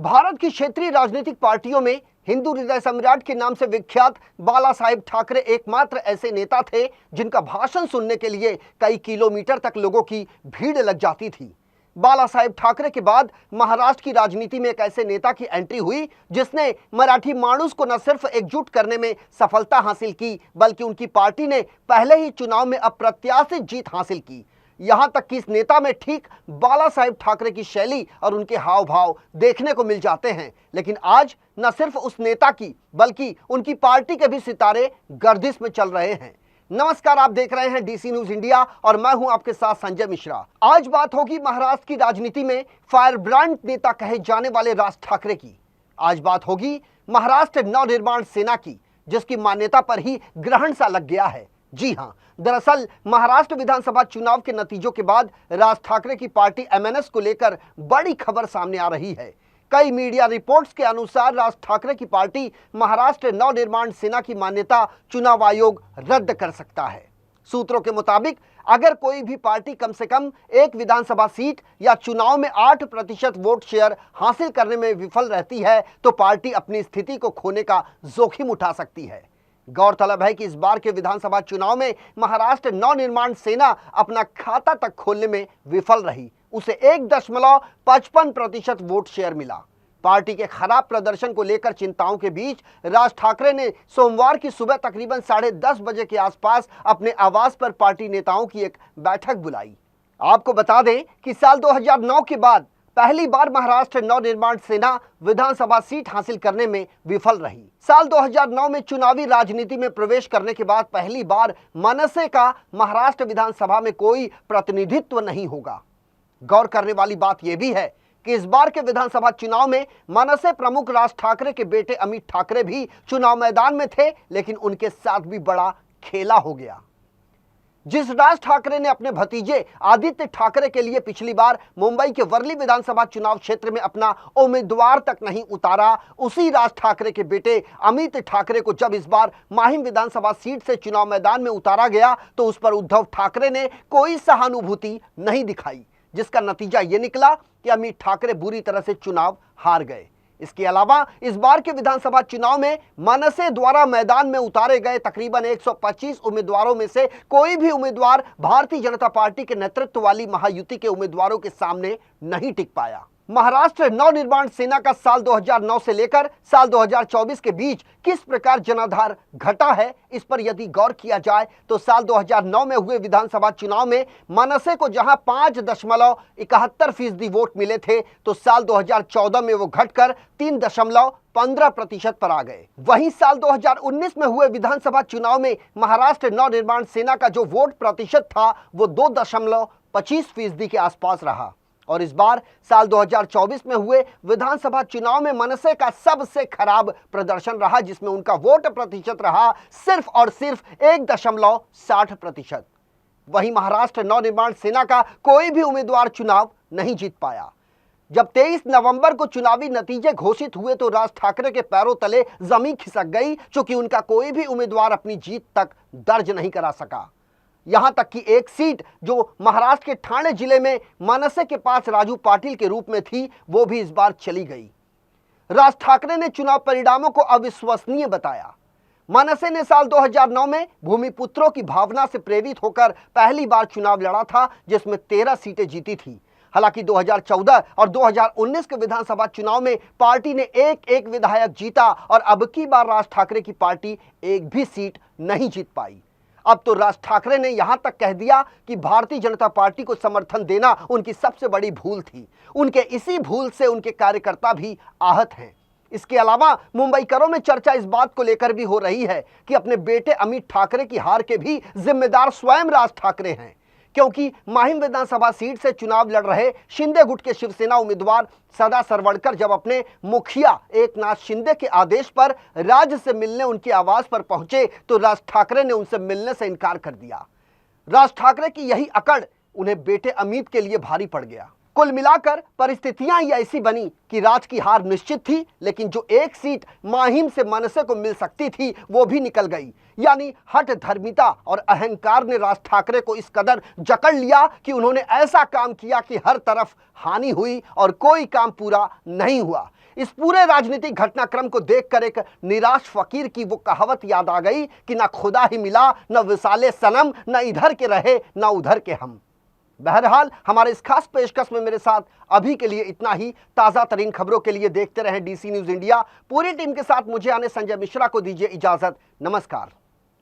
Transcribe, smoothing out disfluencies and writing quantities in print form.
भारत की क्षेत्रीय राजनीतिक पार्टियों में हिंदू हृदय सम्राट के नाम से विख्यात बाला साहेब ठाकरे एकमात्र ऐसे नेता थे जिनका भाषण सुनने के लिए कई किलोमीटर तक लोगों की भीड़ लग जाती थी। बाला साहेब ठाकरे के बाद महाराष्ट्र की राजनीति में एक ऐसे नेता की एंट्री हुई जिसने मराठी माणूस को न सिर्फ एकजुट करने में सफलता हासिल की, बल्कि उनकी पार्टी ने पहले ही चुनाव में अप्रत्याशित जीत हासिल की। यहां तक कि इस नेता में ठीक बाला साहेब ठाकरे की शैली और उनके हाव भाव देखने को मिल जाते हैं। लेकिन आज न सिर्फ उस नेता की बल्कि उनकी पार्टी के भी सितारे गर्दिश में चल रहे हैं। नमस्कार, आप देख रहे हैं डीसी न्यूज इंडिया और मैं हूं आपके साथ संजय मिश्रा। आज बात होगी महाराष्ट्र की राजनीति में फायर ब्रांड नेता कहे जाने वाले राज ठाकरे की। आज बात होगी महाराष्ट्र नवनिर्माण सेना की, जिसकी मान्यता पर ही ग्रहण सा लग गया है। जी हां, दरअसल महाराष्ट्र विधानसभा चुनाव के नतीजों के बाद राज ठाकरे की पार्टी एमएनएस को लेकर बड़ी खबर सामने आ रही है। कई मीडिया रिपोर्ट्स के अनुसार राज ठाकरे की पार्टी महाराष्ट्र नवनिर्माण सेना की मान्यता चुनाव आयोग रद्द कर सकता है। सूत्रों के मुताबिक अगर कोई भी पार्टी कम से कम एक विधानसभा सीट या चुनाव में 8% वोट शेयर हासिल करने में विफल रहती है तो पार्टी अपनी स्थिति को खोने का जोखिम उठा सकती है। गौरतलब है कि इस बार के विधानसभा चुनाव में महाराष्ट्र नवनिर्माण सेना अपना खाता तक खोलने में विफल रही। उसे 1.55% वोट शेयर मिला। पार्टी के खराब प्रदर्शन को लेकर चिंताओं के बीच राज ठाकरे ने सोमवार की सुबह तकरीबन 10:30 बजे के आसपास अपने आवास पर पार्टी नेताओं की एक बैठक बुलाई। आपको बता दें कि साल 2009 के बाद पहली बार महाराष्ट्र नवनिर्माण सेना विधानसभा सीट हासिल करने में विफल रही। साल 2009 में चुनावी राजनीति में प्रवेश करने के बाद पहली बार मनसे का महाराष्ट्र विधानसभा में कोई प्रतिनिधित्व नहीं होगा। गौर करने वाली बात यह भी है कि इस बार के विधानसभा चुनाव में मनसे प्रमुख राज ठाकरे के बेटे अमित ठाकरे भी चुनाव मैदान में थे, लेकिन उनके साथ भी बड़ा खेला हो गया। जिस राज ठाकरे ने अपने भतीजे आदित्य ठाकरे के लिए पिछली बार मुंबई के वर्ली विधानसभा चुनाव क्षेत्र में अपना उम्मीदवार तक नहीं उतारा, उसी राज ठाकरे के बेटे अमित ठाकरे को जब इस बार माहिम विधानसभा सीट से चुनाव मैदान में उतारा गया तो उस पर उद्धव ठाकरे ने कोई सहानुभूति नहीं दिखाई, जिसका नतीजा ये निकला कि अमित ठाकरे बुरी तरह से चुनाव हार गए। इसके अलावा इस बार के विधानसभा चुनाव में मनसे द्वारा मैदान में उतारे गए तकरीबन 125 उम्मीदवारों में से कोई भी उम्मीदवार भारतीय जनता पार्टी के नेतृत्व वाली महायुति के उम्मीदवारों के सामने नहीं टिक पाया। महाराष्ट्र नवनिर्माण सेना का साल 2009 से लेकर साल 2024 के बीच किस प्रकार जनाधार घटा है, इस पर यदि गौर किया जाए तो साल 2009 में हुए विधानसभा चुनाव में मनसे को जहां 5.71% वोट मिले थे तो साल 2014 में वो घटकर 3.15% पर आ गए। वहीं साल 2019 में हुए विधानसभा चुनाव में महाराष्ट्र नवनिर्माण सेना का जो वोट प्रतिशत था वो 2.25% के आसपास रहा। और इस बार साल 2024 में हुए विधानसभा चुनाव में मनसे का सबसे खराब प्रदर्शन रहा, जिसमें उनका वोट प्रतिशत रहा सिर्फ और सिर्फ 1.60%। वहीं महाराष्ट्र नवनिर्माण सेना का कोई भी उम्मीदवार चुनाव नहीं जीत पाया। जब 23 नवंबर को चुनावी नतीजे घोषित हुए तो राज ठाकरे के पैरों तले जमीन खिसक गई, चूंकि उनका कोई भी उम्मीदवार अपनी जीत तक दर्ज नहीं करा सका। यहां तक कि एक सीट जो महाराष्ट्र के ठाणे जिले में मनसे के पास राजू पाटिल के रूप में थी वो भी इस बार चली गई। राज ठाकरे ने चुनाव परिणामों को अविश्वसनीय बताया। मनसे ने साल 2009 में भूमिपुत्रों की भावना से प्रेरित होकर पहली बार चुनाव लड़ा था, जिसमें 13 सीटें जीती थी। हालांकि 2014 और 2019 के विधानसभा चुनाव में पार्टी ने एक विधायक जीता और अब की बार राज ठाकरे की पार्टी एक भी सीट नहीं जीत पाई। अब तो राज ठाकरे ने यहां तक कह दिया कि भारतीय जनता पार्टी को समर्थन देना उनकी सबसे बड़ी भूल थी। उनके इसी भूल से उनके कार्यकर्ता भी आहत हैं। इसके अलावा मुंबईकरों में चर्चा इस बात को लेकर भी हो रही है कि अपने बेटे अमित ठाकरे की हार के भी जिम्मेदार स्वयं राज ठाकरे हैं, क्योंकि माहिम विधानसभा सीट से चुनाव लड़ रहे शिंदे गुट के शिवसेना उम्मीदवार सदा सरवड़कर जब अपने मुखिया एकनाथ शिंदे के आदेश पर राज्य से मिलने उनके आवास पर पहुंचे तो राज ठाकरे ने उनसे मिलने से इनकार कर दिया। राज ठाकरे की यही अकड़ उन्हें बेटे अमित के लिए भारी पड़ गया। कुल मिलाकर परिस्थितियां ही ऐसी बनी कि राज की हार निश्चित थी, लेकिन जो एक सीट माहिम से मनसे को मिल सकती थी वो भी निकल गई। यानी हठ धर्मिता और अहंकार ने राज ठाकरे को इस कदर जकड़ लिया कि उन्होंने ऐसा काम किया कि हर तरफ हानि हुई और कोई काम पूरा नहीं हुआ। इस पूरे राजनीतिक घटनाक्रम को देखकर एक निराश फकीर की वो कहावत याद आ गई कि ना खुदा ही मिला, न विसाले सनम, न इधर के रहे न उधर के हम। बहरहाल हमारे इस खास पेशकश में मेरे साथ अभी के लिए इतना ही। ताजा तरीन खबरों के लिए देखते रहें DC न्यूज इंडिया। पूरी टीम के साथ मुझे आने संजय मिश्रा को दीजिए इजाजत। नमस्कार।